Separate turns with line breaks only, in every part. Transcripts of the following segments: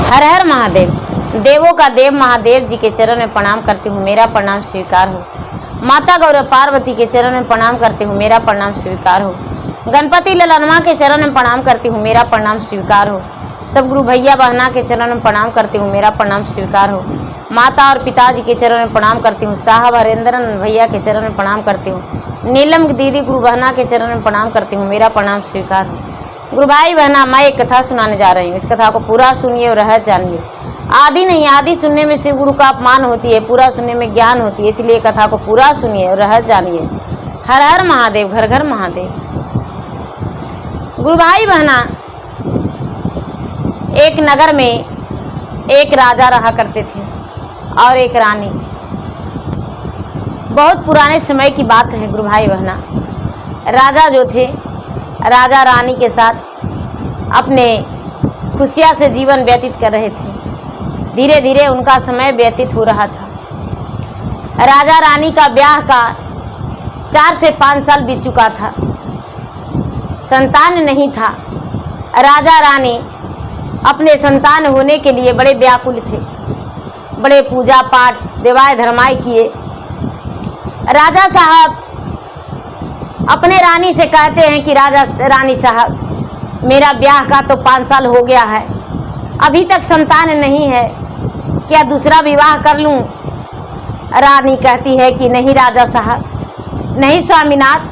हर हर महादेव। देवों का देव महादेव जी के चरण में प्रणाम करती हूँ, मेरा प्रणाम स्वीकार हो। माता गौरव पार्वती के चरण में प्रणाम करती हूँ, मेरा प्रणाम स्वीकार हो। गणपति ललनमा के चरण में प्रणाम करती हूँ, मेरा प्रणाम स्वीकार हो। सब गुरु भैया बहना के चरण में प्रणाम करती हूँ, मेरा प्रणाम स्वीकार हो। माता और पिताजी के चरण में प्रणाम करती हूँ। साहब हरेंद्रन भैया के चरण में प्रणाम करती हूँ। नीलम दीदी गुरु बहना के चरण में प्रणाम करती हूँ, मेरा प्रणाम स्वीकार हो। गुरु भाई बहना, मैं एक कथा सुनाने जा रही हूँ। इस कथा को पूरा सुनिए और रहस्य जानिए। आदि नहीं, आदि सुनने में शिव गुरु का अपमान होती है, पूरा सुनने में ज्ञान होती है। इसलिए कथा को पूरा सुनिए और रहस्य जानिए। हर हर महादेव, घर घर महादेव। गुरु भाई बहना, एक नगर में एक राजा रहा करते थे और एक रानी। बहुत पुराने समय की बात है गुरु भाई बहना। राजा जो थे, राजा रानी के साथ अपने खुशियाँ से जीवन व्यतीत कर रहे थे। धीरे धीरे उनका समय व्यतीत हो रहा था। राजा रानी का ब्याह का 4 से 5 साल बीत चुका था। संतान नहीं था। राजा रानी अपने संतान होने के लिए बड़े व्याकुल थे। बड़े पूजा पाठ देवाय धर्माय किए। राजा साहब अपने रानी से कहते हैं कि रानी साहब, मेरा ब्याह का तो 5 साल हो गया है, अभी तक संतान नहीं है, क्या दूसरा विवाह कर लूं? रानी कहती है कि नहीं राजा साहब, नहीं स्वामीनाथ,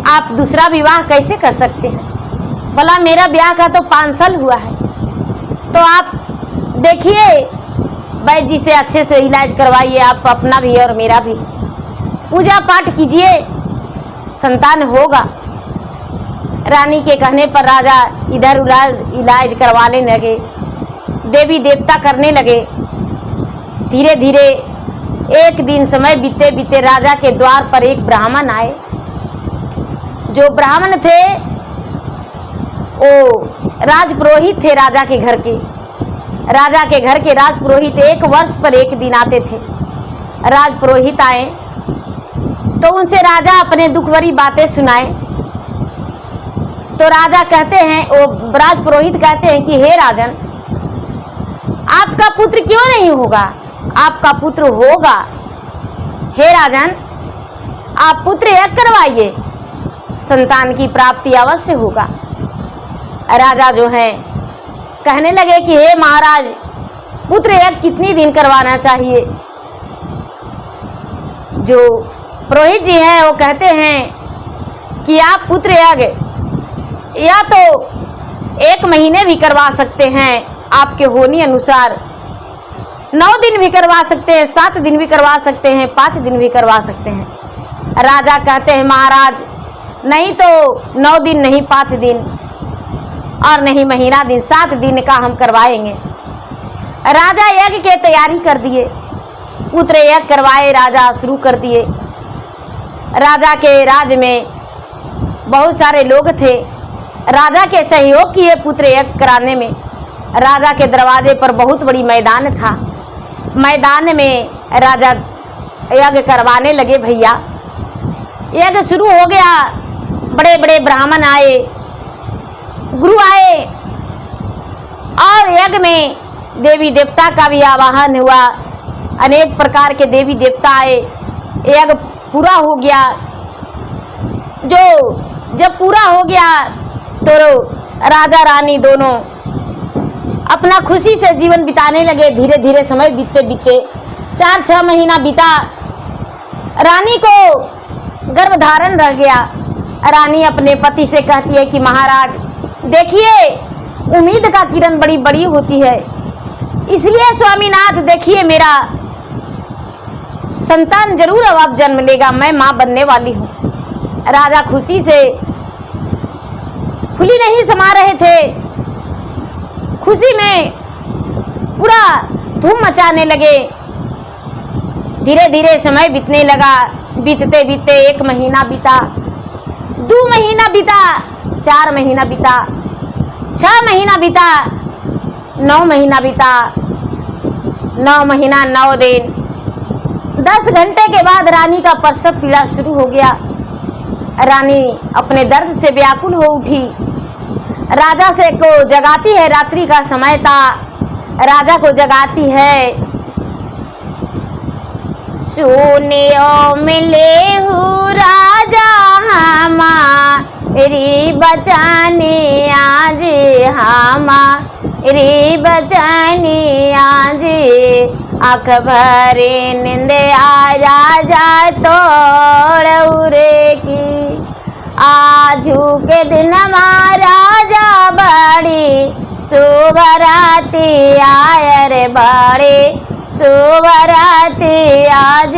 आप दूसरा विवाह कैसे कर सकते हैं? भला मेरा ब्याह का तो 5 साल हुआ है। तो आप देखिए, वैद्य जी से अच्छे से इलाज करवाइए, आप अपना भी और मेरा भी। पूजा पाठ कीजिए, संतान होगा। रानी के कहने पर राजा इधर उधर इलाज करवाने लगे, देवी देवता करने लगे। धीरे धीरे एक दिन समय बीते बीते राजा के द्वार पर एक ब्राह्मण आए। जो ब्राह्मण थे वो राजपुरोहित थे राजा के घर के। राजा के घर के राजपुरोहित 1 वर्ष पर एक दिन आते थे। राजपुरोहित आए तो उनसे राजा अपने दुख भरी बातें सुनाए। तो राजा कहते हैं, वो राजपुरोहित कहते हैं कि हे राजन, आपका पुत्र क्यों नहीं होगा? आपका पुत्र होगा। हे राजन, आप पुत्र यज्ञ करवाइए, संतान की प्राप्ति अवश्य होगा। राजा जो है कहने लगे कि हे महाराज, पुत्र यज्ञ कितनी दिन करवाना चाहिए? जो पुरोहित जी हैं वो कहते हैं कि आप पुत्र यज्ञ या तो 1 महीने भी करवा सकते हैं, आपके होने अनुसार 9 दिन भी करवा सकते हैं, 7 दिन भी करवा सकते हैं, 5 दिन भी करवा सकते हैं। राजा कहते हैं महाराज, नहीं तो 9 दिन नहीं, 5 दिन और नहीं महीना दिन, 7 दिन का हम करवाएंगे। राजा यज्ञ के तैयारी कर दिए, पुत्र यज्ञ करवाए, राजा शुरू कर दिए। राजा के राज में बहुत सारे लोग थे, राजा के सहयोग किए पुत्र यज्ञ कराने में। राजा के दरवाजे पर बहुत बड़ी मैदान था। मैदान में राजा यज्ञ करवाने लगे। भैया यज्ञ शुरू हो गया। बड़े बड़े ब्राह्मण आए, गुरु आए और यज्ञ में देवी देवता का भी आवाहन हुआ। अनेक प्रकार के देवी देवता आए। यज्ञ पूरा हो गया। जब पूरा हो गया तो राजा रानी दोनों अपना खुशी से जीवन बिताने लगे। धीरे धीरे समय बीतते बीतते 4-6 महीना बीता। रानी को गर्भधारण रह गया। रानी अपने पति से कहती है कि महाराज देखिए, उम्मीद का किरण बड़ी बड़ी होती है, इसलिए स्वामीनाथ देखिए, मेरा संतान जरूर अब जन्म लेगा, मैं मां बनने वाली हूँ। राजा खुशी से फुली नहीं समा रहे थे। खुशी में पूरा धूम मचाने लगे। धीरे धीरे समय बीतने लगा। बीतते बीतते 1 महीना बीता, 2 महीना बीता, 4 महीना बीता, 6 महीना बीता, 9 महीना बीता, 9 महीना 9 दिन। 10 घंटे के बाद रानी का प्रसव पीड़ा शुरू हो गया। रानी अपने दर्द से व्याकुल हो उठी। राजा से को जगाती है, रात्रि का समय था। राजा को जगाती है। सुनियो मिले हूँ राजा हमारी बचाने आज, हमारी बचाने आज। आँख भरे नींद आ राजा तोड़ उरे की, आजू के दिन राजा बड़ी सुबराती आय रे, बड़ी सुबराती आज।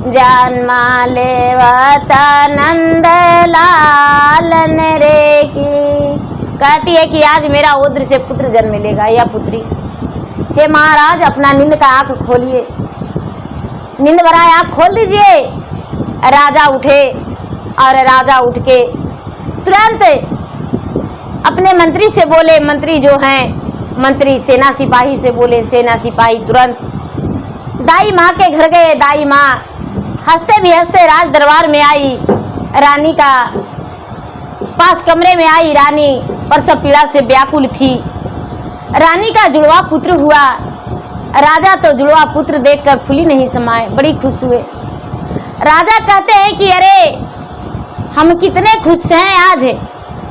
जन्मा लेवता नंद लालन रे की। कहती है कि आज मेरा उद्र से पुत्र जन्म लेगा या पुत्री। हे महाराज अपना नींद का आंख खोलिए, नींद भरा आंख खोल दीजिए। राजा उठे और राजा उठ के तुरंत अपने मंत्री से बोले, मंत्री जो हैं मंत्री सेना सिपाही से बोले, सेना सिपाही तुरंत दाई माँ के घर गए। दाई माँ हंसते भी हंसते राज दरबार में आई, रानी का पास कमरे में आई। रानी प्रसव पीड़ा से व्याकुल थी। रानी का जुड़वा पुत्र हुआ। राजा तो जुड़वा पुत्र देखकर फूली नहीं समाये, बड़ी खुश हुए। राजा कहते हैं कि अरे हम कितने खुश हैं आज,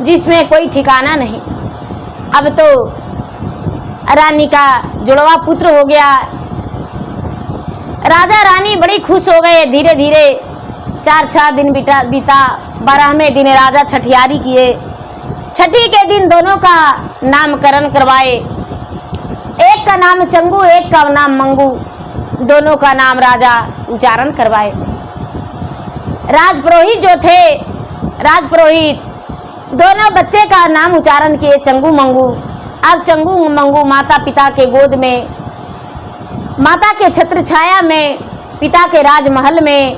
जिसमें कोई ठिकाना नहीं। अब तो रानी का जुड़वा पुत्र हो गया। राजा रानी बड़ी खुश हो गए। धीरे धीरे 4-6 दिन बीता। 12वें दिन राजा छठियारी किए। छठी के दिन दोनों का नामकरण करवाए। एक का नाम चंगू, एक का नाम मंगू। दोनों का नाम राजा उच्चारण करवाए। राजपुरोहित जो थे, राजपुरोहित दोनों बच्चे का नाम उच्चारण किए, चंगू मंगू। अब चंगू मंगू माता पिता के गोद में, माता के छत्र छाया में, पिता के राजमहल में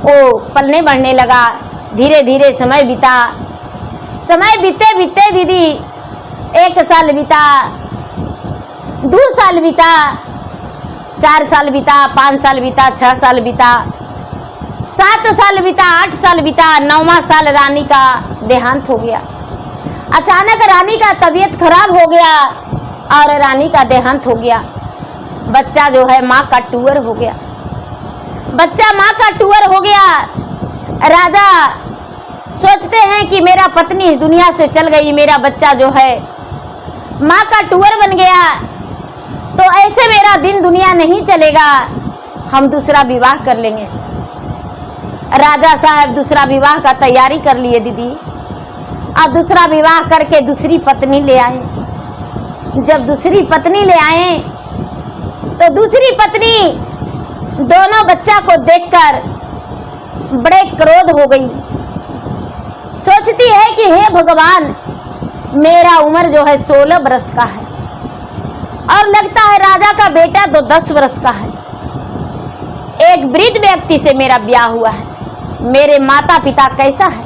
वो पलने बढ़ने लगा। धीरे धीरे समय बीता। समय बीते बीते दीदी 1 साल बीता, 2 साल बीता, 4 साल बीता, 5 साल बीता, 6 साल बीता, 7 साल बीता, 8 साल बीता। 9वां साल रानी का देहांत हो गया। अचानक रानी का तबीयत खराब हो गया और रानी का देहांत हो गया। बच्चा जो है माँ का टूअर हो गया। बच्चा माँ का टूअर हो गया। राजा सोचते हैं कि मेरा पत्नी इस दुनिया से चल गई, मेरा बच्चा जो है माँ का टूअर बन गया, तो ऐसे मेरा दिन दुनिया नहीं चलेगा, हम दूसरा विवाह कर लेंगे। राजा साहब दूसरा विवाह का तैयारी कर लिए दीदी। अब दूसरा विवाह करके दूसरी पत्नी ले आए। जब दूसरी पत्नी ले आए तो दूसरी पत्नी दोनों बच्चा को देखकर बड़े क्रोध हो गई। सोचती है कि हे भगवान, मेरा उम्र जो है 16 वर्ष का है और लगता है राजा का बेटा तो 10 वर्ष का है। एक वृद्ध व्यक्ति से मेरा ब्याह हुआ है। मेरे माता पिता कैसा है,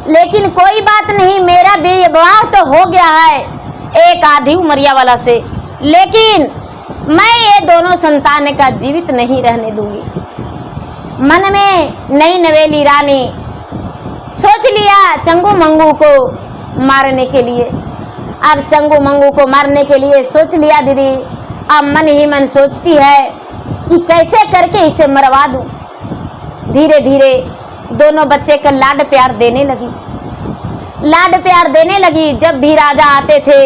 लेकिन कोई बात नहीं, मेरा विवाह तो हो गया है एक आधी उमरिया वाला से, लेकिन मैं ये दोनों संतान का जीवित नहीं रहने दूंगी। मन में नई नवेली रानी सोच लिया चंगू मंगू को मारने के लिए। अब चंगू मंगू को मारने के लिए सोच लिया दीदी। अब मन ही मन सोचती है कि कैसे करके इसे मरवा दूं। धीरे धीरे दोनों बच्चे का लाड प्यार देने लगी, लाड प्यार देने लगी। जब भी राजा आते थे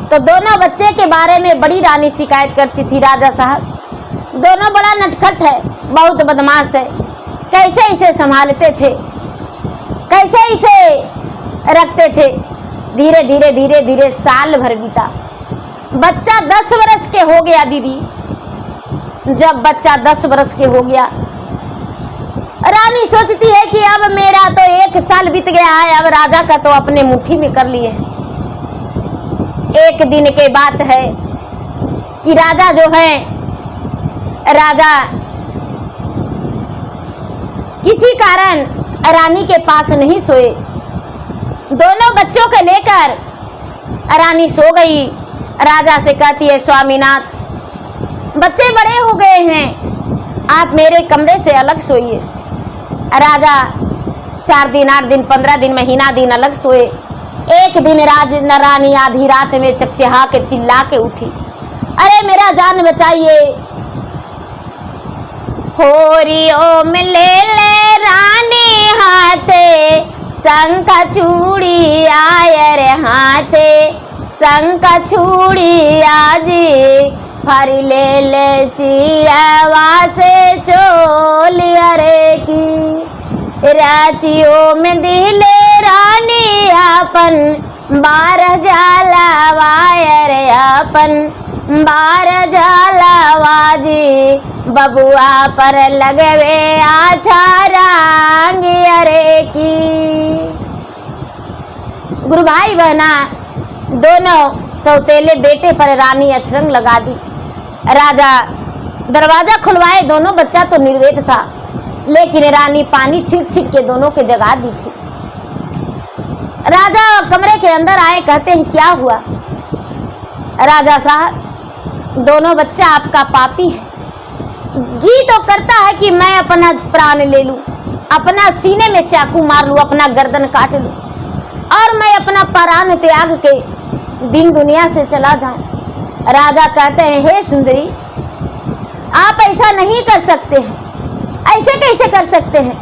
तो दोनों बच्चे के बारे में बड़ी रानी शिकायत करती थी, राजा साहब दोनों बड़ा नटखट है, बहुत बदमाश है, कैसे इसे संभालते थे, कैसे इसे रखते थे। धीरे धीरे धीरे धीरे साल भर बीता। बच्चा 10 वर्ष के हो गया दीदी। जब बच्चा 10 वर्ष के हो गया, रानी सोचती है कि अब मेरा तो 1 साल बीत गया है, अब राजा का तो अपने मुट्ठी में कर लिए। एक दिन के बात है कि राजा जो है, राजा किसी कारण रानी के पास नहीं सोए। दोनों बच्चों को लेकर रानी सो गई। राजा से कहती है, स्वामीनाथ बच्चे बड़े हो गए हैं, आप मेरे कमरे से अलग सोइए। राजा 4 दिन, 8 दिन, 15 दिन, महीना दिन अलग सोए, एक दिन रानी आधी रात में चकचहा के चिल्ला के उठी, अरे मेरा जान बचाइए। होरियो में ले रानी हाथे शंख चूड़ी आयर हाथे शंख चूड़ी आजी हर ले चिरवा से चोलिया रे की राचियों में दिले रानी अपन बार जाला वायर अपन बार जाला वाजी बबुआ पर लगवे आछा रंग अरे की। गुरु भाई बहना दोनों सौतेले बेटे पर रानी अचरंग लगा दी। राजा दरवाजा खुलवाए, दोनों बच्चा तो निर्वेद था, लेकिन रानी पानी छीट छीट के दोनों के जगा दी थी। राजा कमरे के अंदर आए, कहते हैं क्या हुआ? राजा साहब दोनों बच्चा आपका पापी है, जी तो करता है कि मैं अपना प्राण ले लूं, अपना सीने में चाकू मार लूं, अपना गर्दन काट लूं और मैं अपना प्राण त्याग के दिन दुनिया से चला जाऊं। राजा कहते हैं हे सुंदरी, आप ऐसा नहीं कर सकते हैं, ऐसे कैसे कर सकते हैं?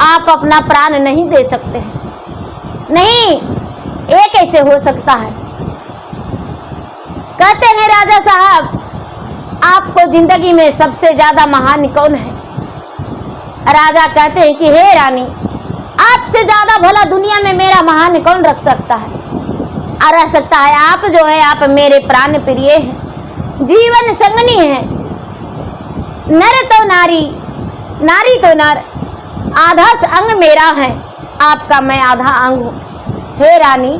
आप अपना प्राण नहीं दे सकते हैं। नहीं, ये कैसे हो सकता है? कहते हैं राजा साहब आपको जिंदगी में सबसे ज्यादा महान कौन है? राजा कहते हैं कि हे रानी, आपसे ज्यादा भला दुनिया में मेरा महान कौन रख सकता है? रह सकता है आप जो है, आप मेरे प्राण प्रिय हैं, जीवन संगनी है, नर तो नारी, नारी तो नर, आधा अंग मेरा है, आपका मैं आधा अंग हूं। हे रानी,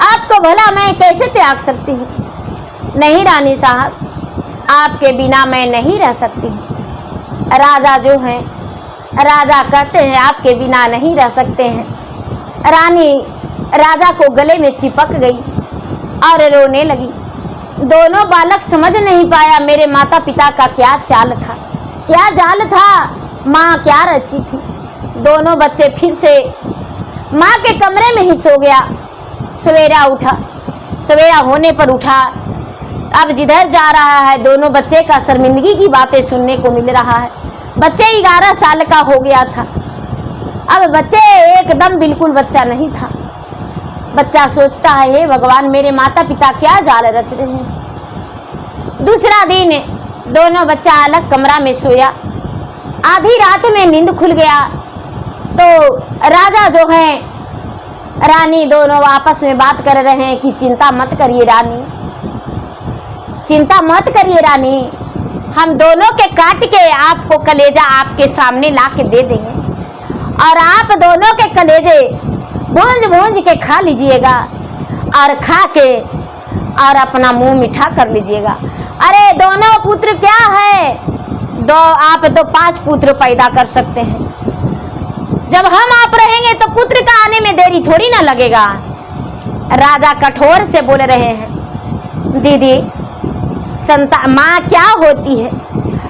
आपको भला मैं कैसे त्याग सकती हूँ? नहीं रानी साहब, आपके बिना मैं नहीं रह सकती हूँ। राजा जो है, राजा कहते हैं आपके बिना नहीं रह सकते हैं। रानी राजा को गले में चिपक गई और रोने लगी। दोनों बालक समझ नहीं पाया मेरे माता पिता का क्या चाल था, क्या जाल था, माँ क्या रची थी। दोनों बच्चे फिर से माँ के कमरे में ही सो गया। सवेरा उठा, सवेरा होने पर उठा, अब जिधर जा रहा है दोनों बच्चे का शर्मिंदगी की बातें सुनने को मिल रहा है। बच्चे 11 साल का हो गया था, अब बच्चे एकदम बिल्कुल बच्चा नहीं था। बच्चा सोचता है हे भगवान, मेरे माता पिता क्या जाल रच रहे हैं। दूसरा दिन दोनों बच्चा अलग कमरा में सोया। आधी रात में नींद खुल गया तो राजा जो है, रानी दोनों आपस में बात कर रहे हैं कि चिंता मत करिए रानी, चिंता मत करिए रानी, हम दोनों के काट के आपको कलेजा आपके सामने ला के दे देंगे और आप दोनों के कलेजे भूंज भूंज के खा लीजिएगा और खा के और अपना मुंह मीठा कर लीजिएगा। अरे दोनों पुत्र क्या है, दो आप तो 5 पुत्र पैदा कर सकते हैं। जब हम आप रहेंगे तो पुत्र का आने में देरी थोड़ी ना लगेगा। राजा कठोर से बोल रहे हैं दीदी, माँ क्या होती है?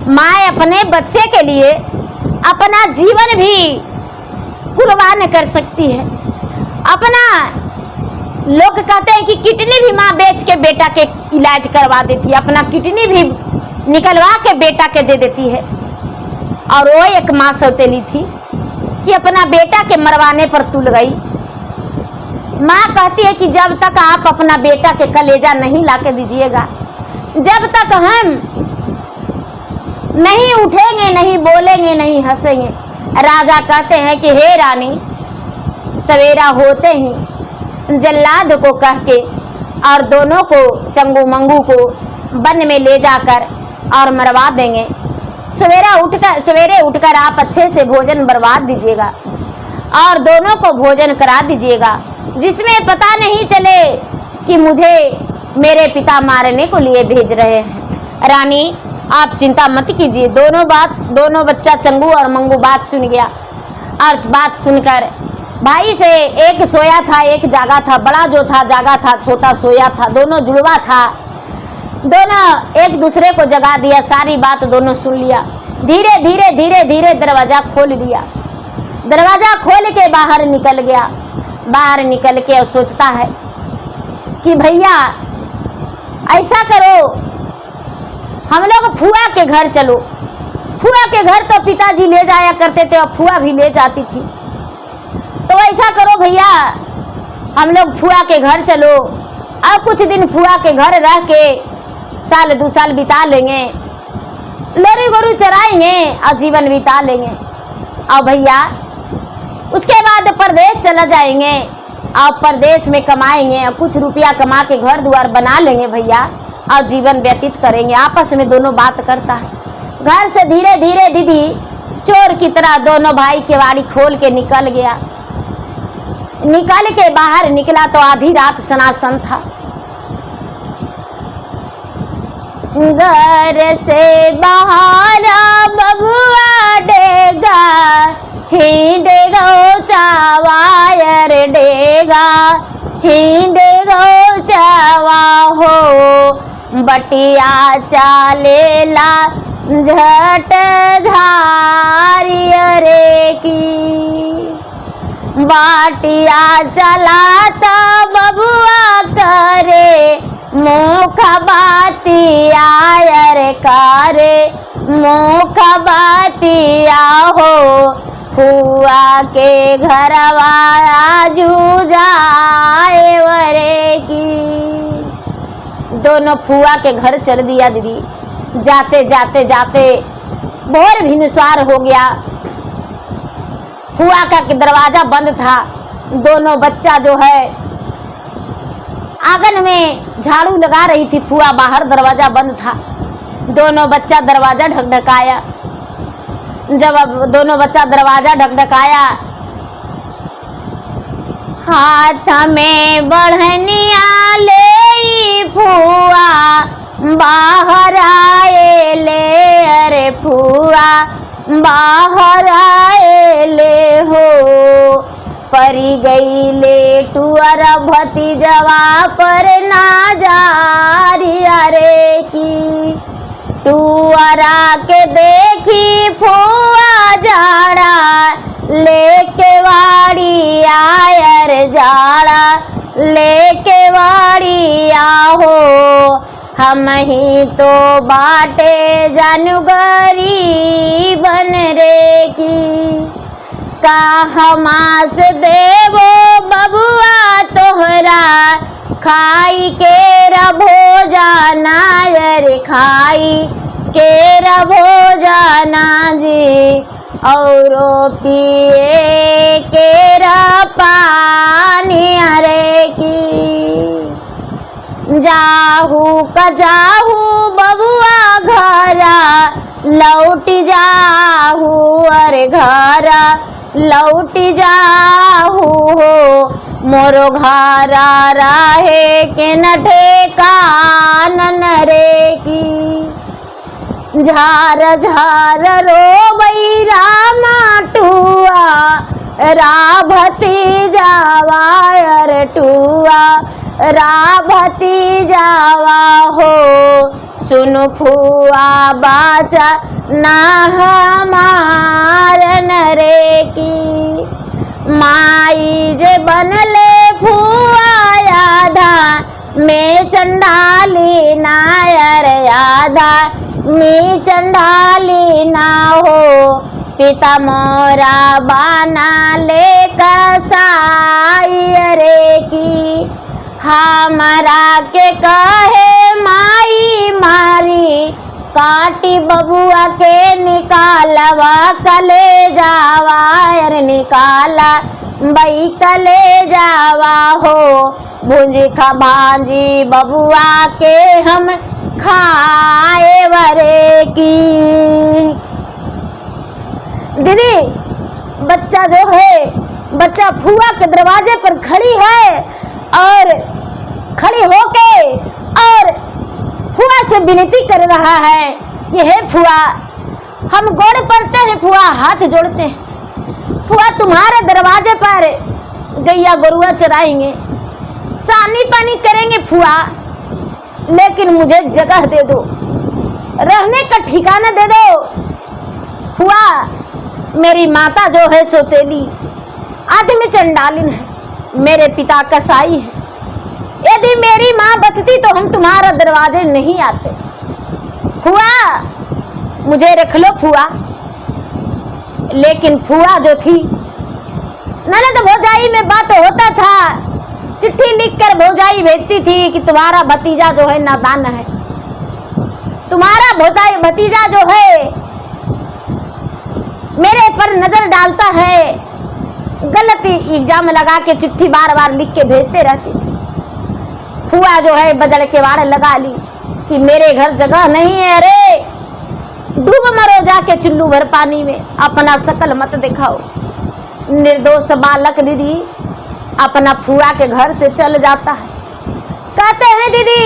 माँ अपने बच्चे के लिए अपना जीवन भी कुर्बान कर सकती है। अपना लोग कहते हैं कि किडनी भी माँ बेच के बेटा के इलाज करवा देती है, अपना किडनी भी निकलवा के बेटा के दे देती है। और वो एक माँ सौतेली थी कि अपना बेटा के मरवाने पर तुल गई। माँ कहती है कि जब तक आप अपना बेटा के कलेजा नहीं ला के दीजिएगा, जब तक हम नहीं उठेंगे, नहीं बोलेंगे, नहीं हंसेंगे। राजा कहते हैं कि हे रानी, सवेरा होते ही जल्लाद को कह के और दोनों को, चंगू मंगू को वन में ले जाकर और मरवा देंगे। सवेरे उठकर आप अच्छे से भोजन बर्बाद दीजिएगा और दोनों को भोजन करा दीजिएगा, जिसमें पता नहीं चले कि मुझे मेरे पिता मारने को लिए भेज रहे हैं। रानी आप चिंता मत कीजिए। दोनों बच्चा चंगू और मंगू बात सुन गया और बात सुनकर भाई से, एक सोया था एक जागा था, बड़ा जो था जागा था, छोटा सोया था, दोनों जुड़वा था। दोनों एक दूसरे को जगा दिया, सारी बात दोनों सुन लिया। धीरे धीरे धीरे धीरे दरवाजा खोल दिया, दरवाजा खोल के बाहर निकल गया। बाहर निकल के और सोचता है कि भैया ऐसा करो, हम लोग फुआ के घर चलो। फुआ के घर तो पिताजी ले जाया करते थे और फुआ भी ले जाती थी। तो ऐसा करो भैया, हम लोग फुआ के घर चलो और कुछ दिन फुआ के घर रह के साल 2 साल बिता लेंगे, लोरी गोरू चराएंगे और जीवन बिता लेंगे। और भैया उसके बाद परदेश चला जाएंगे और परदेश में कमाएंगे और कुछ रुपया कमा के घर द्वार बना लेंगे भैया और जीवन व्यतीत करेंगे। आपस में दोनों बात करता है। घर से धीरे धीरे दीदी चोर की तरह दोनों भाई केवाड़ी खोल के निकल गया। निकल के बाहर निकला तो आधी रात सनासन था। घर से बाहर बबुआ डेगा ही डेगो चावायर डेगा ही डेगो चावा हो, बटिया चालेला झट झारियरे की। बाटिया चलाता बबुआ करे मुख बातिया रे करे मुख बातिया हो, फुआ के घरवा जूझाए वरे की। दोनों फुआ के घर चल दिया दीदी। जाते जाते जाते भोर भिनुसार हो गया। फुआ का दरवाजा बंद था। दोनों बच्चा जो है आंगन में झाड़ू लगा रही थी, फुआ बाहर, दरवाजा बंद था। दोनों बच्चा दरवाजा ढकढकाया। जब अब दोनों बच्चा दरवाजा ढकढकाया, हाथ में बढ़निया ले फुआ बाहर आए ले, अरे फुआ बाहर आए ले हो, परी गई ले टुअर भतीजवा पर ना जारी अरे की। टुअरा के देखी फुआ जाड़ा लेके वाड़ी आयर जाड़ा लेके वाड़ी आहो, हम ही तो बाटे जानू गरीब बन रे की। कहमास देवो बबुआ तोहरा खाई के रभो जाना रे, खाई के रभो जाना जी, और पिए के पानी अरे की। जाहू का जाहू बबुआ घरा लौट जाहू, अरे घरा लौट जाहू हो, मोरो घरा राहे के न ठेकान रे की। झार झार रोबई रामा टुआ राभती जावा, अरे टुआ राभती जावा हो, सुन फुआ बाचा ना हमार नरे की। माई जे बनले फुआ आधा में चंडाली नायर, आधा में चंडाली ना हो, पिता मोरा बाना ले कसाई रे की। हमारा के कहे माई मारी काटी बबुआ के निकालवा कले जावा, अरे निकाला बई कले जावा हो, भुंजी खा भांजी बबुआ के हम खाए वरे की। दीदी बच्चा जो है, बच्चा फुआ के दरवाजे पर खड़ी है और खड़ी होके और फुआ से विनती कर रहा है, ये है फुआ, हम गोड़ पड़ते हैं फुआ, हाथ जोड़ते हैं। फुआ तुम्हारे दरवाजे पर गैया गोरुआ चराएंगे, सानी पानी करेंगे फुआ, लेकिन मुझे जगह दे दो, रहने का ठिकाना दे दो। फुआ मेरी माता जो है सौतेली आदमी चंडालिन है, मेरे पिता कसाई है। यदि मेरी माँ बचती तो हम तुम्हारा दरवाजे नहीं आते। फुआ, मुझे रख लो फुआ। लेकिन फुआ जो थी, ननद भौजाई में बात होता था, चिट्ठी लिखकर भौजाई भेजती थी कि तुम्हारा भतीजा जो है नादान है, तुम्हारा भतीजा जो है मेरे पर नजर डालता है। गलत इल्जाम लगा के चिट्ठी बार बार लिख के भेजते रहती थी। फुआ जो है बजड़ के वाड़ लगा ली कि मेरे घर जगह नहीं है, अरे डूब मरो जाके चुल्लू भर पानी में, अपना शकल मत दिखाओ। निर्दोष बालक दीदी अपना फुआ के घर से चल जाता है। कहते हैं दीदी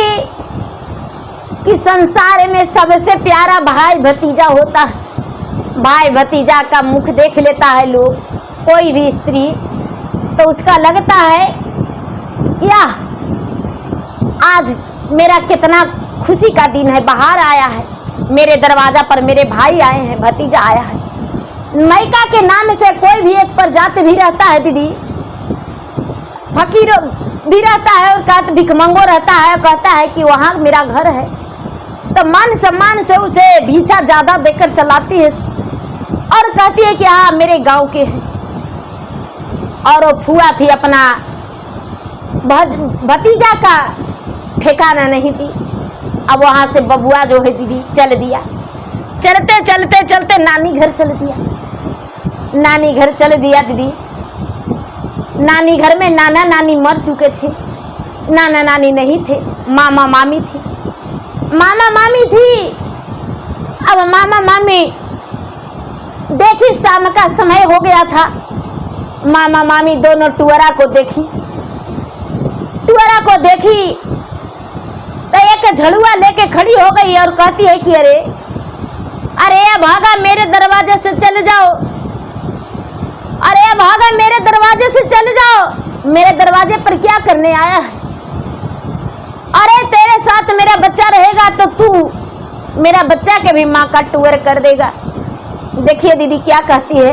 कि संसार में सबसे प्यारा भाई भतीजा होता है। भाई भतीजा का मुख देख लेता है लोग, कोई भी स्त्री, तो उसका लगता है क्या आज मेरा कितना खुशी का दिन है, बाहर आया है, मेरे दरवाजा पर मेरे भाई आए हैं, भतीजा आया है। मायका के नाम से कोई भी एक प्रजाति भी रहता है दीदी, फकीर भी रहता है और कहता भिखमंगो रहता है, कहता है कि वहाँ मेरा घर है, तो मान सम्मान से उसे भीछा ज्यादा देकर चलाती है और कहती है कि हाँ मेरे गांव के हैं। और वो फुआ थी, अपना भतीजा का ठिकाना नहीं थी। अब वहां से बबुआ जो है दीदी चल दिया, चलते चलते चलते नानी घर चल दिया। नानी घर चल दिया दीदी। नानी घर में नाना नानी मर चुके थे, नाना नानी नहीं थे, मामा मामी थी। मामा मामी थी। अब मामा मामी देखी शाम का समय हो गया था, मामा मामी दोनों टुअरा को देखी। टुअरा को देखी तो एक झड़ुआ लेके खड़ी हो गई और कहती है कि अरे अरे भागा मेरे दरवाजे से चले जाओ, अरे भागा मेरे दरवाजे से चले जाओ, मेरे दरवाजे पर क्या करने आया है? अरे तेरे साथ मेरा बच्चा रहेगा तो तू मेरा बच्चा के भी माँ का टूअर कर देगा। देखिए दीदी क्या कहती है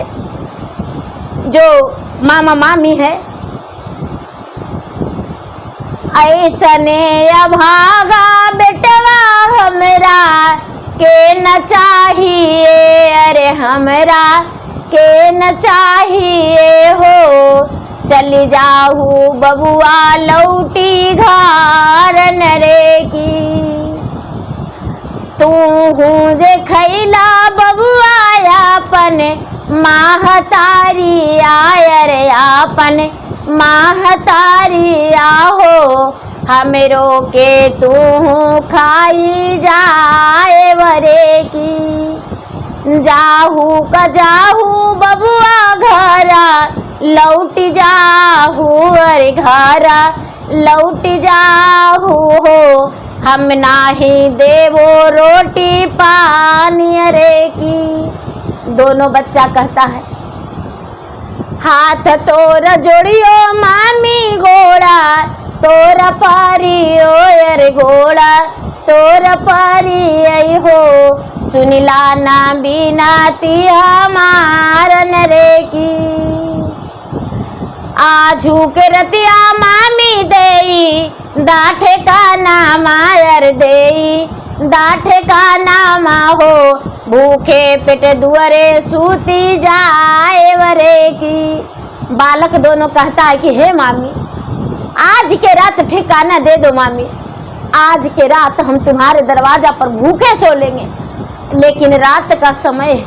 जो मामा मामी है, ऐसने अभागा बेटवा हमरा के न चाहिए, अरे हमरा के न चाहिए हो, चली जाहू बबुआ लौटी घर नरे की। तू हूँ जे खैला बबुआ अपन महतारी आयर, अपन महतारी आहो, हमरो के तू खाई जाए वरे की। जाहू का जाहू बबुआ घरा लौट जाहू, अरे घरा लौट जाहू हो, हम नाही देवो रोटी पानी अरे की। दोनों बच्चा कहता है हाथ तोर जोड़ियो मामी घोड़ा तोर पारियो, अरे घोड़ा तोर पारी आई हो, सुनिला ना बिनाती हमार नरे की। आजू के रतिया मामी देई दाठे का नाम आयर देई, दाठे का नाम हो, भूखे पेट दुअरे सूती जाए वरे की। बालक दोनों कहता है कि हे मामी आज के रात ठिकाना दे दो मामी, आज के रात हम तुम्हारे दरवाजा पर भूखे सो लेंगे, लेकिन रात का समय है,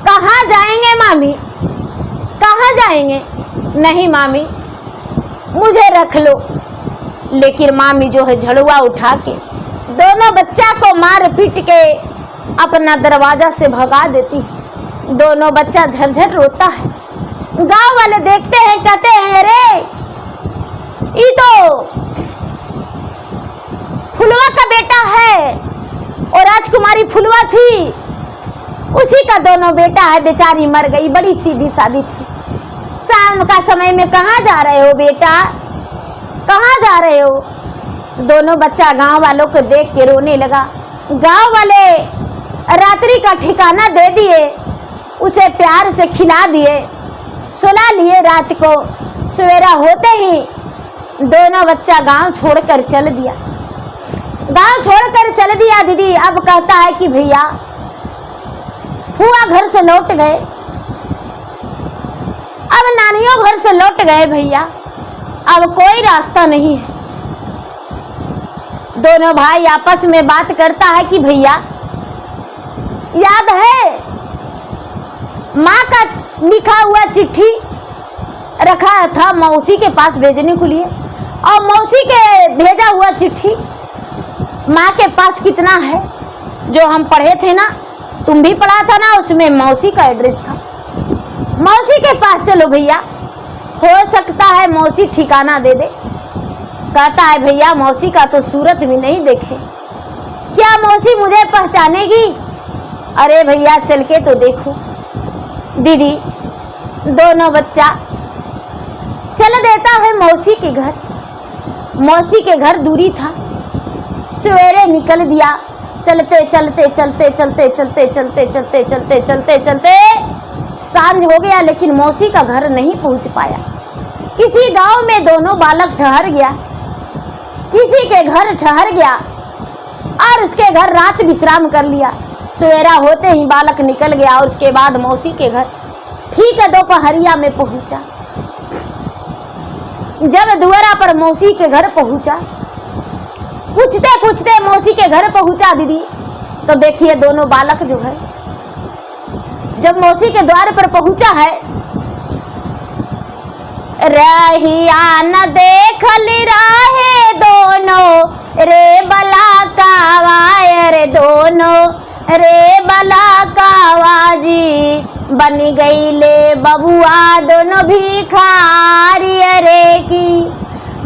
कहाँ जाएंगे मामी, कहाँ जाएंगे? नहीं मामी मुझे रख लो। लेकिन मामी जो है झड़ुआ उठा के दोनों बच्चा को मार पीट के अपना दरवाजा से भगा देती है। दोनों बच्चा झरझर रोता है। गांव वाले देखते हैं, कहते हैं अरे ये तो फुलवा का बेटा है और राजकुमारी फुलवा थी, उसी का दोनों बेटा है, बेचारी मर गई, बड़ी सीधी सादी थी। शाम का समय में कहाँ जा रहे हो बेटा, कहाँ जा रहे हो? दोनों बच्चा गांव वालों को देख के रोने लगा। गांव वाले रात्रि का ठिकाना दे दिए, उसे प्यार से खिला दिए, सुला लिए रात को। सवेरा होते ही दोनों बच्चा गांव छोड़कर चल दिया। गांव छोड़कर चल दिया दीदी। अब कहता है कि भैया फुआ घर से लौट गए, अब नानियों घर से लौट गए भैया, अब कोई रास्ता नहीं है। दोनों भाई आपस में बात करता है कि भैया याद है माँ का लिखा हुआ चिट्ठी रखा था मौसी के पास भेजने के लिए, और मौसी के भेजा हुआ चिट्ठी माँ के पास कितना है, जो हम पढ़े थे ना, तुम भी पढ़ा था ना, उसमें मौसी का एड्रेस था। मौसी के पास चलो भैया, हो सकता है मौसी ठिकाना दे दे। कहता है भैया मौसी का तो सूरत भी नहीं देखे, क्या मौसी मुझे पहचानेगी? अरे भैया चल के तो देखो। दीदी दोनों बच्चा चल देता है मौसी के घर। मौसी के घर दूरी था। सवेरे निकल दिया, चलते चलते चलते चलते चलते चलते चलते चलते चलते चलते सांझ हो गया, लेकिन मौसी का घर नहीं पहुंच पाया। किसी गांव में दोनों बालक ठहर गया, किसी के घर ठहर गया और उसके घर रात विश्राम कर लिया। सवेरा होते ही बालक निकल गया और उसके बाद मौसी के घर ठीक है दोपहरिया में पहुंचा। जब दुआरा पर मौसी के घर पहुंचा, पूछते पूछते मौसी के घर पहुंचा दीदी, तो देखिए दोनों बालक जो है, जब मौसी के द्वार पर पहुंचा है, रहिया न देखल राहे दोनों रे बला कावा रे दोनों रे बला कावा जी, बन गई ले बबुआ दोनों भिखारी रे की,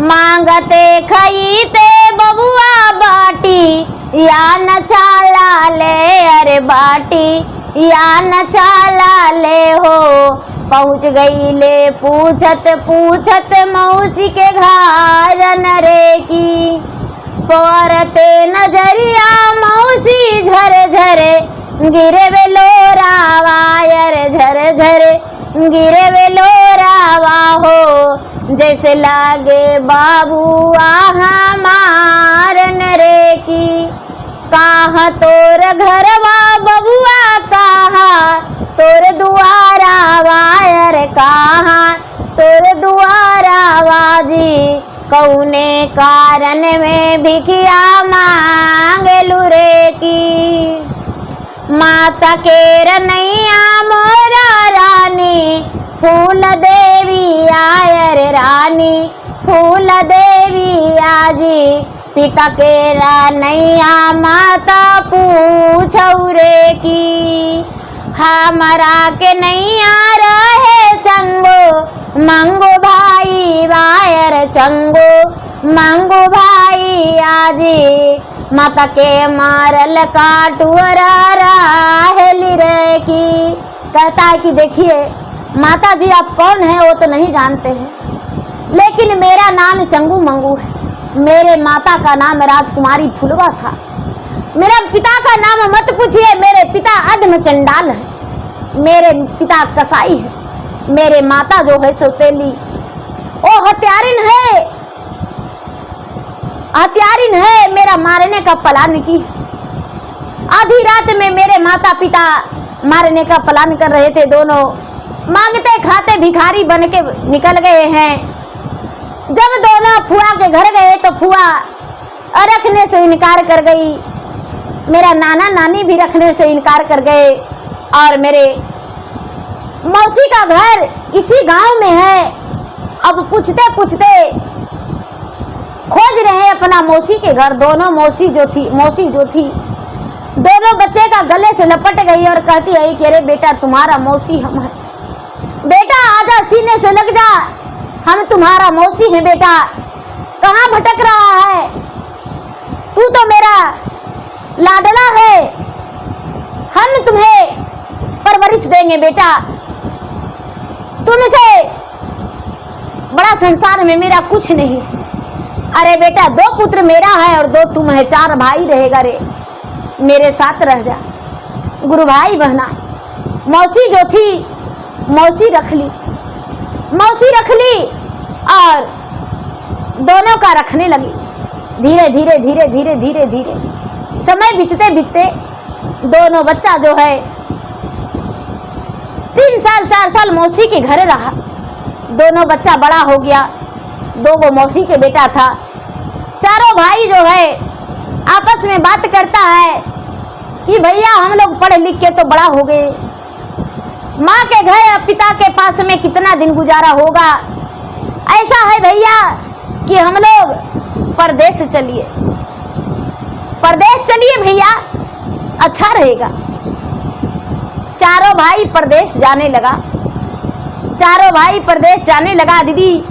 मांगते खईते बबुआ बाटी या न चाला ले, अरे बाटी या न चाला ले हो। पहुँच गई ले पूछत पूछत मौसी के घर नरे की, पौरते नजरिया मौसी झर झरे गिरे वेलो रावा रे झर झरे गिरे वेलो रावा हो, जैसे लागे बाबू हमार नरे की, कहाँ तोर घरवा बबुआ कहाँ तोर दुआरा वायर, कहाँ तोर दुआरा बाजी, कौने कारण में भिखिया मांगलू रे की, माता के रनैया मोरा रानी फूल देवी आयर रानी फूल देवी आजी, पिता के रनैया माता पूछौ रे की, हमारा के नैया रहे चंगो मंगो भाई वायर, चंगो मंगो भाई आजी, माता के मारल काटुअरा राहेली रे की। कहता है कि देखिए माता जी आप कौन है वो तो नहीं जानते हैं, लेकिन मेरा नाम चंगू मंगू है, मेरे माता का नाम राजकुमारी फुलवा था, मेरा पिता का नाम मत पूछिए, मेरे पिता अधम चंडाल है, मेरे पिता कसाई है, मेरे माता जो है सौतेली वो हत्यारिन है, हत्यारिन है, मेरा मारने का प्लान की। आधी रात में मेरे माता पिता मारने का प्लान कर रहे थे, दोनों मांगते खाते भिखारी बन के निकल गए हैं। जब दोनों फुआ के घर गए तो फुआ रखने से इनकार कर गई, मेरा नाना नानी भी रखने से इनकार कर गए, और मेरे मौसी का घर इसी गांव में है। अब पूछते पूछते खोज रहे अपना मौसी के घर। दोनों मौसी जो थी दोनों बच्चे का गले से लपट गई और कहती है कि अरे बेटा तुम्हारा मौसी हम है, बेटा आजा सीने से लग जा, हम तुम्हारा मौसी है बेटा, कहाँ भटक रहा है, तू तो मेरा लाडला है, हम तुम्हें परवरिश देंगे बेटा, तुमसे बड़ा संसार में मेरा कुछ नहीं। अरे बेटा 2 पुत्र मेरा है और 2 तुम है, 4 भाई रहेगा रे, मेरे साथ रह जा। गुरु भाई बहना मौसी जो थी मौसी रख ली, और दोनों का रखने लगी। धीरे धीरे धीरे धीरे धीरे धीरे समय बीतते बीतते दोनों बच्चा जो है 3 साल 4 साल मौसी के घर रहा। दोनों बच्चा बड़ा हो गया। 2 मौसी के बेटा था। चारों भाई जो है आपस में बात करता है कि भैया हम लोग पढ़ लिख के तो बड़ा हो गए, माँ के घर पिता के पास में कितना दिन गुजारा होगा। ऐसा है भैया कि हम लोग परदेश चलिए, परदेश चलिए भैया, अच्छा रहेगा। चारों भाई परदेश जाने लगा। चारों भाई परदेश जाने लगा दीदी।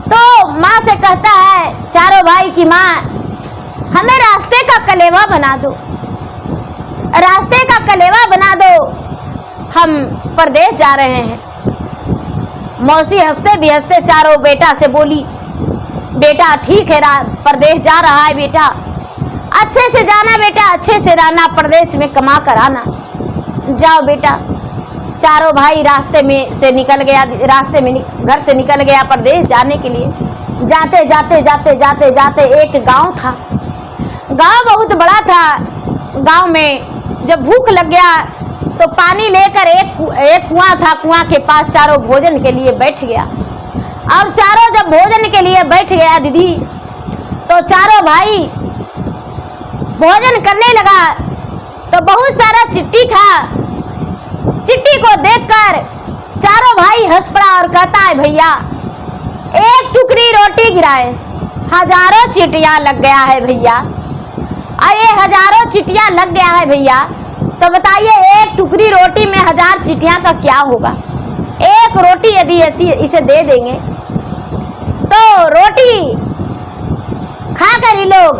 तो माँ से कहता है चारों भाई की माँ, हमें रास्ते का कलेवा बना दो, रास्ते का कलेवा बना दो, हम परदेश जा रहे हैं। मौसी हंसते भी हंसते चारों बेटा से बोली, बेटा ठीक है, परदेश जा रहा है बेटा, अच्छे से जाना बेटा, अच्छे से रहना, परदेश में कमा कर आना, जाओ बेटा। चारों भाई रास्ते में से निकल गया, रास्ते में घर से निकल गया परदेश जाने के लिए। जाते जाते जाते जाते जाते एक गांव था। गांव बहुत बड़ा था। गांव में जब भूख लग गया तो पानी लेकर एक कुआं था, कुआं के पास चारों भोजन के लिए बैठ गया। अब चारों जब भोजन के लिए बैठ गया दीदी, तो चारों भाई भोजन करने लगा तो बहुत सारा चिट्टी था। चिट्टी को देखकर चारों भाई हंस पड़ा और कहता है भैया एक टुकड़ी रोटी गिराए, हजारों चिटियां लग गया है भैया। अरे हजारों चिटियां लग गया है भैया, तो बताइए एक टुकड़ी रोटी में 1000 चिटियां का क्या होगा। एक रोटी यदि ऐसी इसे दे देंगे तो रोटी खाकर ही लोग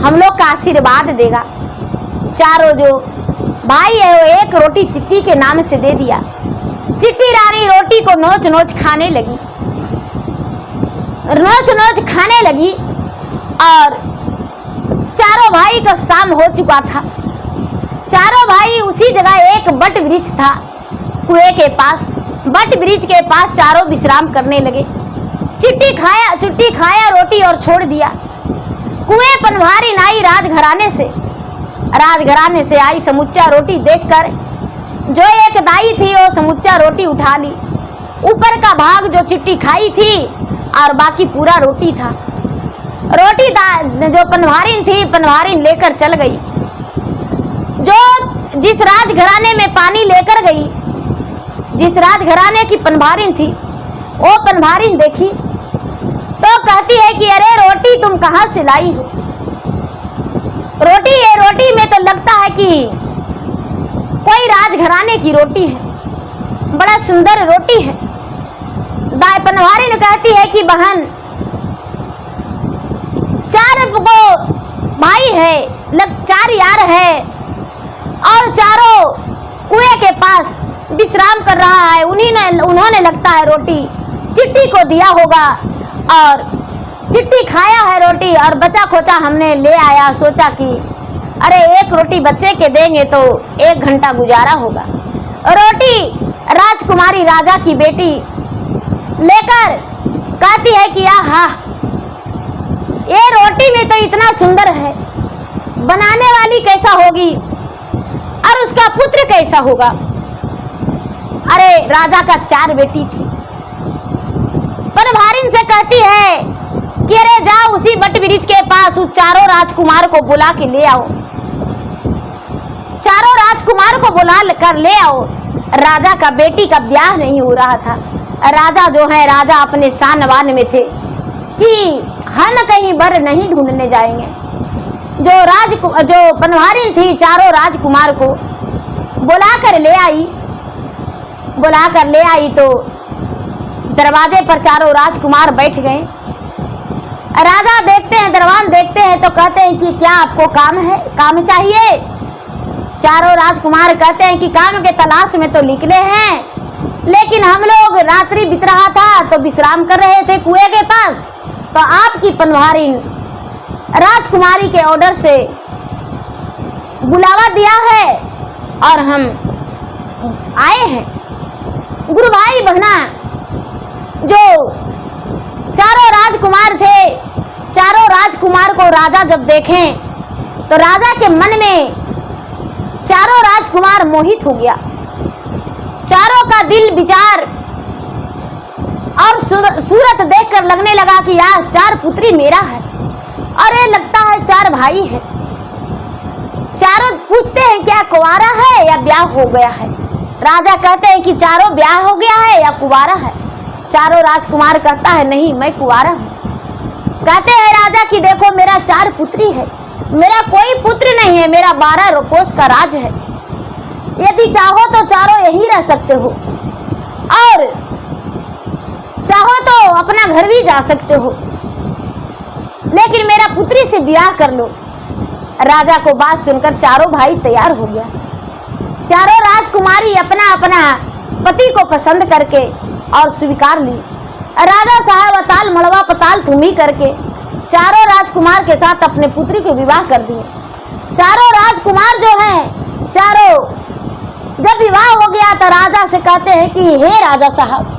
हम लोग का आशीर्वाद देगा। चारों जो भाई है वो एक रोटी चिट्टी के नाम से दे दिया। चिट्टी रानी रोटी को नोच नोच खाने लगी, नोच नोच खाने लगी। और चारों भाई का शाम हो चुका था। चारों भाई उसी जगह एक बट वृक्ष था कुएं के पास, बट वृक्ष के पास चारों विश्राम करने लगे। चिट्टी खाया रोटी और छोड़ दिया। कुएं पनवारी आई राजघराने से आई समुच्चा रोटी देखकर जो एक दाई थी वो समुच्चा रोटी उठा ली। ऊपर का भाग जो चिट्टी खाई थी और बाकी पूरा रोटी था। रोटी जो पनवारिन थी, पनवारिन लेकर चल गई। जो जिस राजघराने में पानी लेकर गई, जिस राजघराने की पनवारिन थी, वो पनवारिन देखी तो कहती है कि अरे रोटी तुम कहाँ से लाई हो। रोटी है, रोटी में तो लगता है कि कोई राजघराने की रोटी है, बड़ा सुंदर रोटी है। दाई पनवारिन कहती है कि बहन 4 भाई है, 4 यार है और चारों कुएं के पास विश्राम कर रहा है। उन्होंने लगता है रोटी चिट्टी को दिया होगा और चिट्टी खाया है रोटी और बचा खोचा हमने ले आया। सोचा कि अरे एक रोटी बच्चे के देंगे तो 1 घंटा गुजारा होगा। रोटी राजकुमारी राजा की बेटी लेकर कहती है कि आहा, ये रोटी में तो इतना सुंदर है, बनाने वाली कैसा होगी और उसका पुत्र कैसा होगा। अरे राजा का 4 बेटी थी। पनवारिन से कहती है कि अरे जाओ उसी बट वृक्ष के पास उस चारों राजकुमार को बुला के ले आओ। चारों राजकुमार को बुला कर ले आओ। राजा का बेटी का ब्याह नहीं हो रहा था। राजा जो है, राजा अपने शानवान में थे कि हम कहीं बर नहीं ढूंढने जाएंगे। जो पनवारिन थी चारों राजकुमार को बुलाकर ले आई तो दरवाजे पर चारों राजकुमार बैठ गए। राजा देखते हैं, दरवान देखते हैं तो कहते हैं कि क्या आपको काम है, काम चाहिए। चारों राजकुमार कहते हैं कि काम के तलाश में तो निकले हैं, लेकिन हम लोग रात्रि बीत रहा था तो विश्राम कर रहे थे कुएं के पास, तो आपकी पनवारिन राजकुमारी के ऑर्डर से बुलावा दिया है और हम आए हैं। गुरु भाई बहना जो राजकुमार थे। चारों राजकुमार को राजा जब देखें तो राजा के मन में चारों राजकुमार मोहित हो गया। चारों का दिल विचार और सूरत देखकर लगने लगा कि यार 4 पुत्री मेरा है और ये लगता है 4 भाई है। चारों पूछते हैं क्या कुंवारा है या ब्याह हो गया है। राजा कहते हैं कि चारों ब्याह हो गया है या कुंवारा है। चारों राजकुमार कहता है नहीं मैं कुंवारा हूँ। कहते हैं राजा कि देखो मेरा 4 पुत्री है, मेरा कोई पुत्र नहीं है, मेरा 12 कोस का राज है। यदि चाहो तो चारों यही रह सकते हो और चाहो तो अपना घर भी जा सकते हो, लेकिन मेरा पुत्री से ब्याह कर लो। राजा को बात सुनकर चारों भाई तैयार हो गया। चारों राजकुमारी अपना अपना पति को पसंद करके और स्वीकार ली। राजा साहब अताल मड़वा पताल तुम्ही करके चारों राजकुमार के साथ अपने पुत्री के विवाह कर दिए। चारों राजकुमार जो हैं चारों जब विवाह हो गया तो राजा से कहते हैं कि हे राजा साहब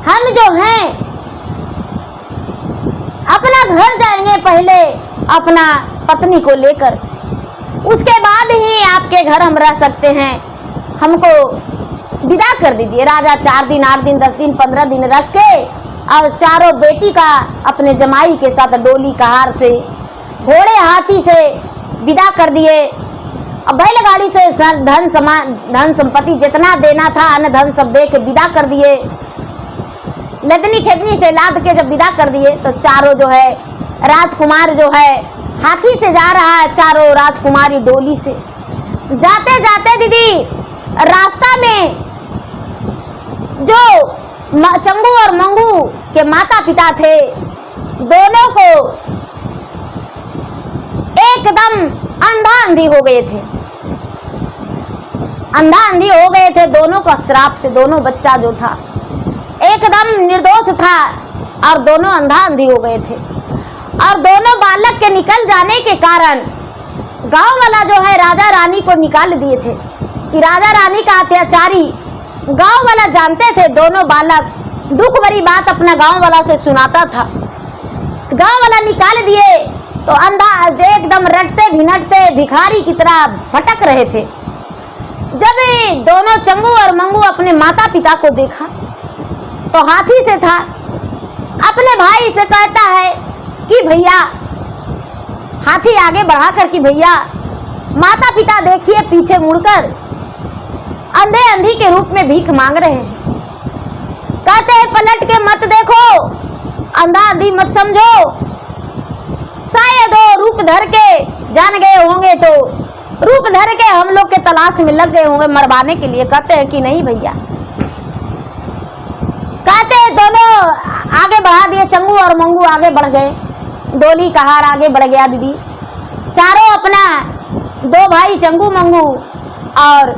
हम जो हैं अपना घर जाएंगे पहले अपना पत्नी को लेकर, उसके बाद ही आपके घर हम रह सकते हैं, हमको विदा कर दीजिए। राजा 4 दिन 8 दिन 10 दिन 15 दिन रख के और चारों बेटी का अपने जमाई के साथ डोली कहार से घोड़े हाथी से विदा कर दिए। अब बैलगाड़ी से धन संपत्ति जितना देना था अन्न धन सब दे के विदा कर दिए। लदनी खेदनी से लाद के जब विदा कर दिए तो चारों जो है राजकुमार जो है हाथी से जा रहा है, चारों राजकुमारी डोली से। जाते जाते दीदी रास्ता में जो चंगू और मंगू के माता पिता थे दोनों को एकदम अंधा अंधी हो गए थे, अंधा अंधी हो गए थे दोनों का श्राप से। दोनों बच्चा जो था एकदम निर्दोष था और दोनों अंधा अंधी हो गए थे। और दोनों बालक के निकल जाने के कारण गांव वाला जो है राजा रानी को निकाल दिए थे कि राजा रानी का अत्याचारी गांव वाला जानते थे। दोनों बालक दुख भरी बात अपना गांव वाला से सुनाता था। गांव वाला निकाल दिए तो अंधा एकदम रटते भिनटते भिखारी की तरह भटक रहे थे। जब दोनों चंगू और मंगू अपने माता पिता को देखा तो हाथी से था, अपने भाई से कहता है कि भैया, हाथी आगे बढ़ा कर कि भैया माता पिता देखिए पीछे मुड़कर अंधे अंधी के रूप में भीख मांग रहे हैं। कहते हैं पलट के मत देखो, अंधा अंधी मत समझो, शायद वो रूप धर के जान गए होंगे तो रूप धर के हम लोग के तलाश में लग गए होंगे मरवाने के लिए। कहते हैं कि नहीं भैया। कहते हैं दोनों आगे बढ़ा दिए, चंगू और मंगू आगे बढ़ गए, डोली कहार आगे बढ़ गया दीदी। चारों अपना 2 भाई चंगू मंगू और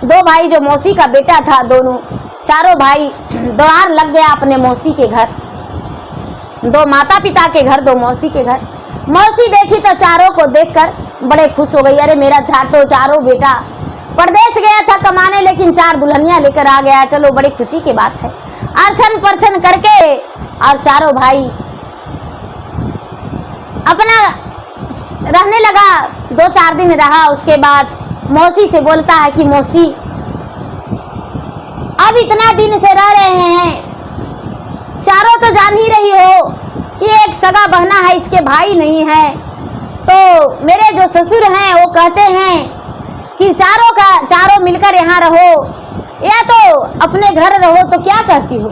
2 भाई जो मौसी का बेटा था, दोनों चारों भाई द्वार लग गया अपने मौसी के घर। 2 माता पिता के घर 2 मौसी के घर। मौसी देखी तो चारों को देखकर बड़े खुश हो गई। अरे मेरा चारों बेटा परदेश गया था कमाने लेकिन 4 दुल्हनियां लेकर आ गया, चलो बड़ी खुशी की बात है। अर्चन परछन करके और चारों भाई अपना रहने लगा। 2-4 दिन रहा, उसके बाद मौसी से बोलता है कि मौसी अब इतना दिन से रह रहे हैं, चारों तो जान ही रही हो कि एक सगा बहना है, इसके भाई नहीं है, तो मेरे जो ससुर हैं वो कहते हैं कि चारों मिलकर यहाँ रहो या तो अपने घर रहो, तो क्या कहती हो।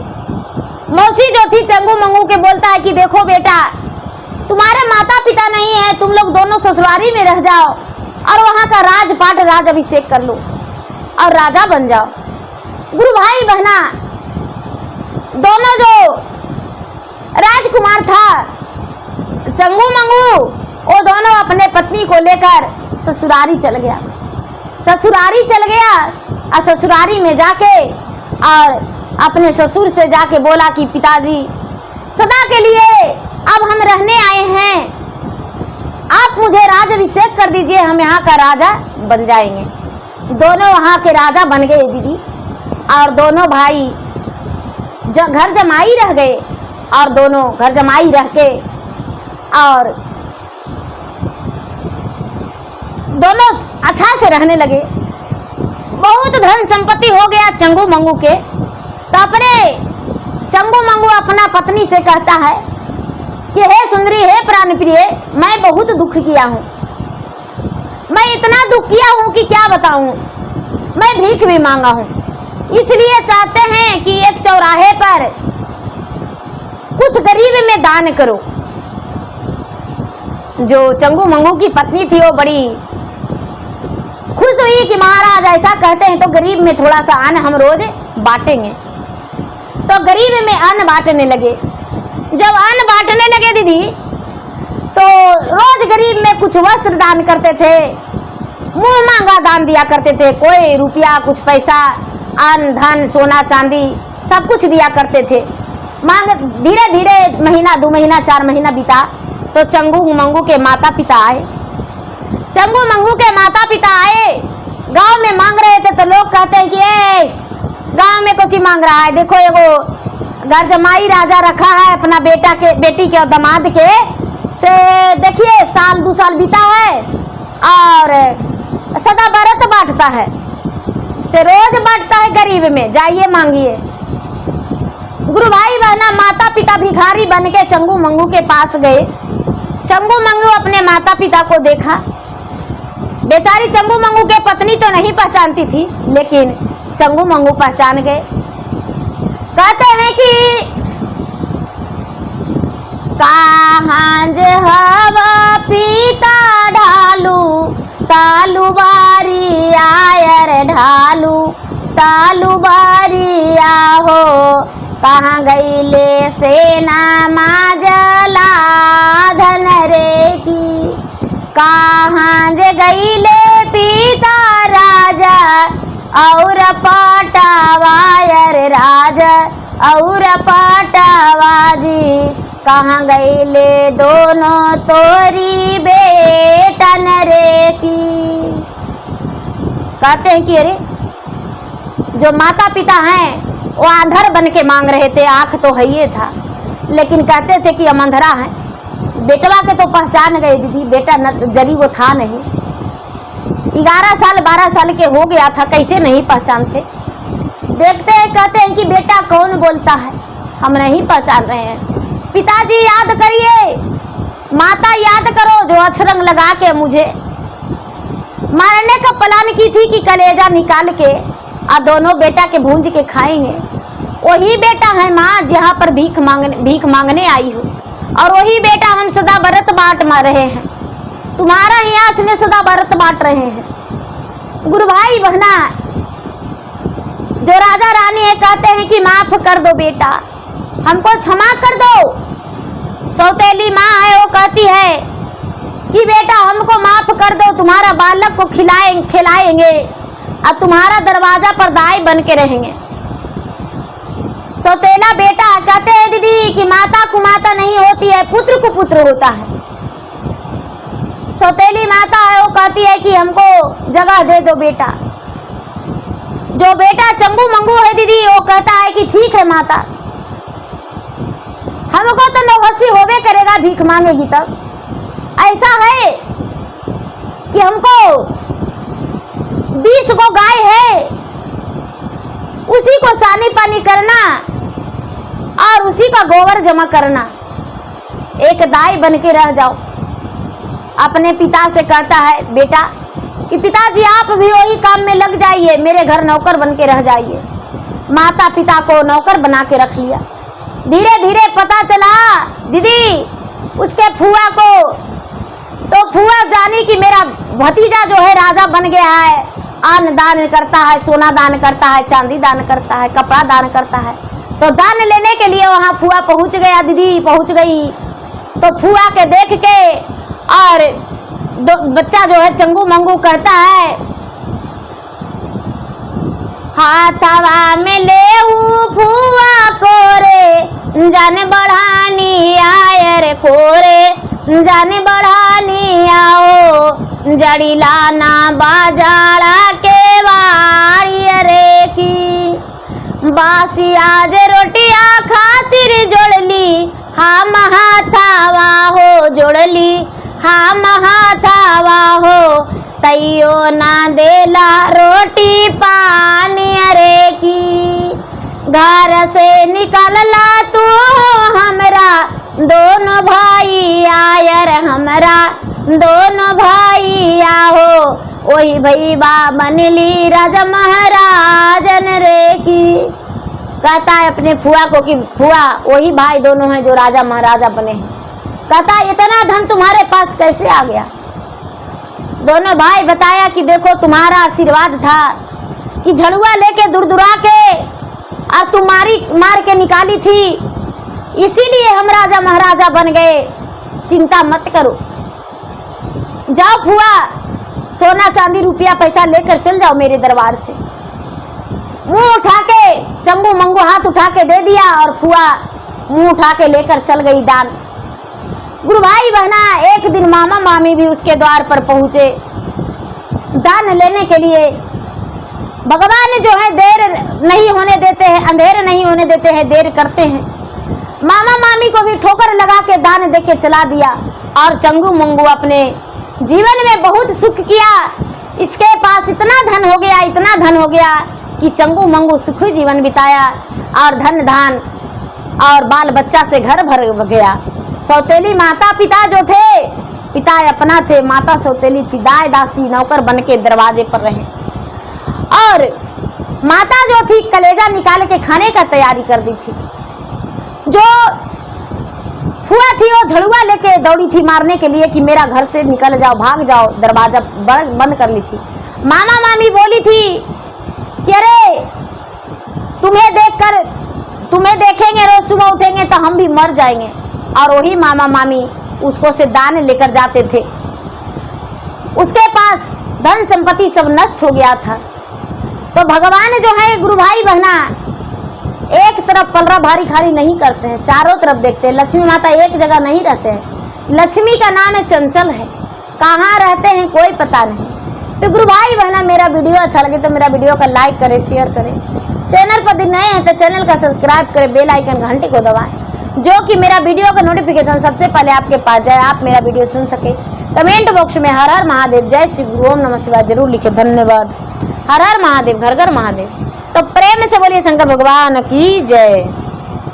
मौसी जो थी चंगू मंगू के बोलता है कि देखो बेटा, तुम्हारे माता पिता नहीं है, तुम लोग दोनों ससुरारी में रह जाओ और वहाँ का राजपाट राज अभिषेक कर लो और राजा बन जाओ। गुरु भाई बहना दोनों जो राजकुमार था चंगू मंगू, वो दोनों अपने पत्नी को लेकर ससुरारी चल गया। और ससुरारी में जाके और अपने ससुर से जाके बोला कि पिताजी सदा के लिए अब हम रहने आए हैं, आप मुझे राज अभिषेक कर दीजिए, हम यहाँ का राजा बन जाएंगे। दोनों वहाँ के राजा बन गए दीदी। और दोनों भाई घर जमाई रह गए और दोनों घर जमाई रह के और दोनों अच्छा से रहने लगे। बहुत धन संपत्ति हो गया चंगू मंगू के। तो अपने चंगू मंगू अपना पत्नी से कहता है कि हे सुंदरी, हे प्राण प्रिय, मैं बहुत दुख किया हूँ, मैं इतना दुख किया हूँ कि क्या बताऊं। मैं भीख भी मांगा हूँ, इसलिए चाहते हैं कि एक चौराहे पर कुछ गरीब में दान करो। जो चंगू मंगू की पत्नी थी वो बड़ी खुश हुई कि महाराज ऐसा कहते हैं तो गरीब में थोड़ा सा अन्न हम रोज बांटेंगे। तो गरीब में अन्न बांटने लगे। जब अन्न बांटने लगे दीदी, तो रोज गरीब में कुछ वस्त्र दान करते थे, मुंह मांगा दान दिया करते थे। कोई रुपया, कुछ पैसा, अन्न धन, सोना चांदी सब कुछ दिया करते थे। मांग धीरे धीरे महीना, 2 महीना, 4 महीना बीता तो चंगू मंगू के माता पिता आए। चंगू मंगू के माता पिता आए, गांव में मांग रहे थे तो लोग कहते हैं कि ए, गांव में कुछ मांग रहा है, देखो एगो घर जमाई राजा रखा है अपना बेटी के और दामाद के से, देखिए साल 2 साल बीता है और सदा व्रत बांटता है, से रोज बांटता है गरीब में, जाइए मांगिए। गुरु भाई बहना, माता पिता भिखारी बन के चंगू मंगू के पास गए। चंगू मंगू अपने माता पिता को देखा। बेचारी चंगू मंगू के पत्नी तो नहीं पहचानती थी, लेकिन चंगू मंगू पहचान गए। कहते हैं कि कहाँ जे हवा पीता ढालू, तालू बारी आयर ढालू, तालू बारी आहो, कहाँ गईले सेना माजला धन रे की, कहाँ जे गईले पीता राजा और पाटावायर राजा और पाटावाजी, कहाँ गईले दोनों तोरी बेटन रे की। कहते हैं कि अरे जो माता पिता हैं वो आंधर बन के मांग रहे थे, आंख तो है ही था, लेकिन कहते थे कि हम अंधरा हैं। बेटवा के तो पहचान गए दीदी, बेटा जरी वो था नहीं, 11 साल 12 साल के हो गया था, कैसे नहीं पहचानते। देखते हैं, कहते हैं कि बेटा कौन बोलता है, हम नहीं पहचान रहे हैं। पिताजी याद करिए, माता याद करो जो अछरंग लगा के मुझे मारने का प्लान की थी कि कलेजा निकाल के और दोनों बेटा के भूंज के खाएंगे। वही बेटा है माँ जहाँ पर भीख मांगने आई हूँ, और वही बेटा हम सदा व्रत बांट रहे हैं, तुम्हारा ही आस में सदा व्रत बांट रहे हैं। गुरु भाई बहना, जो राजा रानी है कहते हैं कि माफ कर दो बेटा, हमको क्षमा कर दो। सौतेली माँ है वो कहती है कि बेटा हमको माफ कर दो, तुम्हारा बालक को खिलाएंगे और तुम्हारा दरवाजा पर दाई बन के रहेंगे। सौतेला बेटा कहते हैं दीदी कि माता को माता नहीं होती है, पुत्र को पुत्र होता है। सौतेली माता है वो कहती है कि हमको जगह दे दो बेटा। जो बेटा चंगू मंगू है दीदी वो कहता है कि ठीक है माता, हमको तो नौहसी होवे करेगा, भीख मांगेगी तब। ऐसा है कि हमको 20 गो गाय है, उसी को सानी पानी करना और उसी का गोबर जमा करना, एक दाई बन के रह जाओ। अपने पिता से कहता है बेटा कि पिताजी आप भी वही काम में लग जाइए, मेरे घर नौकर बन के रह जाइए। माता पिता को नौकर बना के रख लिया। धीरे धीरे पता चला दीदी उसके फुआ को, तो फुआ जानी कि मेरा भतीजा जो है राजा बन गया है, अन्न दान करता है, सोना दान करता है, चांदी दान करता है, कपड़ा दान करता है। तो दान लेने के लिए वहाँ फुआ पहुँच गया, दीदी पहुँच गई। तो फुआ के देख के और बच्चा जो है चंगू मंगू करता है, हाथवा में ले फुआ कोरे जाने बढ़ानी आयर कोरे जाने बढ़ानी आओ, जड़ी लाना बाजारा के वाड़ी रे की। बासी आज रोटिया खातिर जोड़ली हम हाथावा हो, जोड़ली हम हाथावा हो, तैयो ना देला रोटी पानी अरे की। घर से निकलला तू हमरा दोनों भाई आयर, हमरा दोनों भाई आहो, वही भैया बनली राजा महाराजन रे की। कहता है अपने फुआ को कि फुआ वही भाई दोनों हैं जो राजा महाराजा बने हैं। कहता है इतना धन तुम्हारे पास कैसे आ गया? दोनों भाई बताया कि देखो तुम्हारा आशीर्वाद था कि झड़ुआ लेके दुरदुरा के और तुम्हारी मार के निकाली थी, इसीलिए हम राजा महाराजा बन गए। चिंता मत करो, जाओ फुआ सोना चांदी रुपया पैसा लेकर चल जाओ मेरे दरबार से। मुंह उठा के चंगू मंगू हाथ उठा के दे दिया और फुआ मुंह उठा के लेकर चल गई दान। गुरु भाई बहना एक दिन मामा मामी भी उसके द्वार पर पहुंचे दान लेने के लिए। भगवान जो है देर नहीं होने देते हैं, अंधेर नहीं होने देते हैं, देर करते हैं। मामा मामी को भी ठोकर लगा के दान दे के चला दिया और चंगू मंगू अपने जीवन में बहुत सुख किया। इसके पास इतना धन हो गया, इतना धन हो गया कि चंगू मंगू सुखी जीवन बिताया और धन धान और बाल बच्चा से घर भर गया। सौतेली माता पिता जो थे, पिता अपना थे, माता सौतेली थी, दाय दासी नौकर बन के दरवाजे पर रहे। और माता जो थी कलेजा निकाल के खाने का तैयारी कर दी थी। जो फुआ थी वो झड़ुआ लेके दौड़ी थी मारने के लिए कि मेरा घर से निकल जाओ, भाग जाओ, दरवाजा बंद कर ली थी। मामा मामी बोली थी कि अरे तुम्हें देखेंगे रोज सुबह उठेंगे तो हम भी मर जाएंगे। और वही मामा मामी उसको से दान लेकर जाते थे। उसके पास धन संपत्ति सब नष्ट हो गया था। तो भगवान जो है गुरु भाई बहना एक तरफ पलरा भारी खारी नहीं करते हैं, चारों तरफ देखते हैं। लक्ष्मी माता एक जगह नहीं रहते हैं। लक्ष्मी का नाम है चंचल है, कहाँ रहते हैं कोई पता नहीं। तो गुरु भाई बहना मेरा वीडियो अच्छा लगे तो मेरा वीडियो का लाइक करें, शेयर करें। चैनल पर नए हैं तो चैनल का सब्सक्राइब करें, बेल आइकन घंटे को दबाएं, जो कि मेरा वीडियो का नोटिफिकेशन सबसे पहले आपके पास जाए, आप मेरा वीडियो सुन सके। कमेंट बॉक्स में हर हर महादेव, जय श्री गुरु, ओम नमः शिवाय जरूर लिखे। धन्यवाद। हर हर महादेव, घर घर महादेव। तो प्रेम से बोलिए शंकर भगवान की जय।